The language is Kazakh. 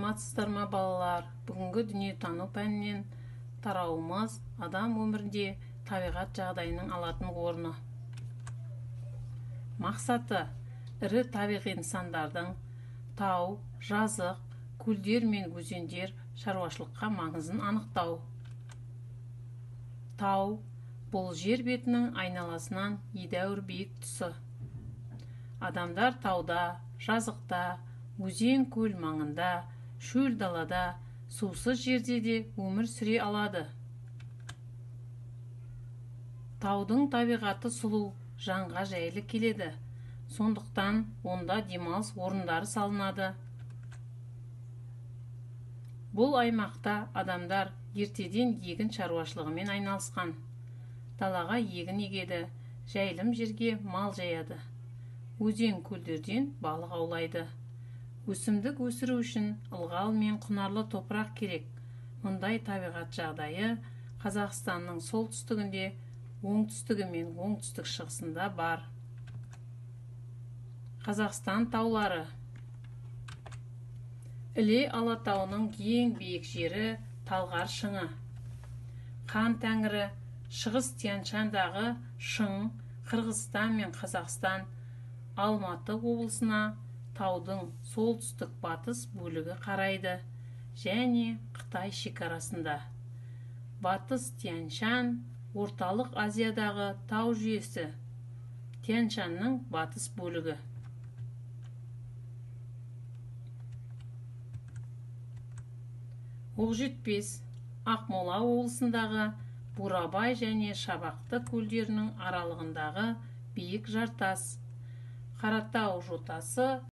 Саламатсыздар ма балалар? Бүгінгі дүниетану пәнінен тарауымыз адам өмірінде табиғат жағдайының алатын орны. Мақсаты ірі табиғи нысандардың тау, жазық, көлдер мен өзендер шаруашылыққа маңызын анықтау. Тау бұл жер бетінің айналасынан едәуір биік тұсы. Адамдар тауда, жазықта, өзен көл маңында, шөл далада, сусыз жерде де өмір сүре алады. Таудың табиғаты сұлу, жанға жайлы келеді. Сондықтан онда демалыс орындары салынады. Бұл аймақта адамдар ертеден егін шаруашылығымен айналысқан. Далаға егін егеді, жайылым жерге мал жаяды. Өзен көлдерден балық аулайды. Өсімдік өсіру үшін ылғал мен құнарлы топырақ керек. Мұндай табиғат жағдайы Қазақстанның солтүстігінде, оңтүстігі мен оңтүстік шығысында бар. Қазақстан таулары. Іле Алатауының ең биік жері Талғар шыңы. Хан Тәңірі Шығыс Тянь-Шаньдағы шың Қырғызстан мен Қазақстан Алматы облысына таудың солтүстік батыс бөлігі қарайды және Қытай шекарасында. Батыс Тянь-Шань орталық Азиядағы тау жүйесі. Тянь-Шаньның батыс бөлігі. Оқжетпес Ақмола облысындағы Бурабай және Шабақты көлдерінің аралығындағы биік жартас. Қаратау жотасы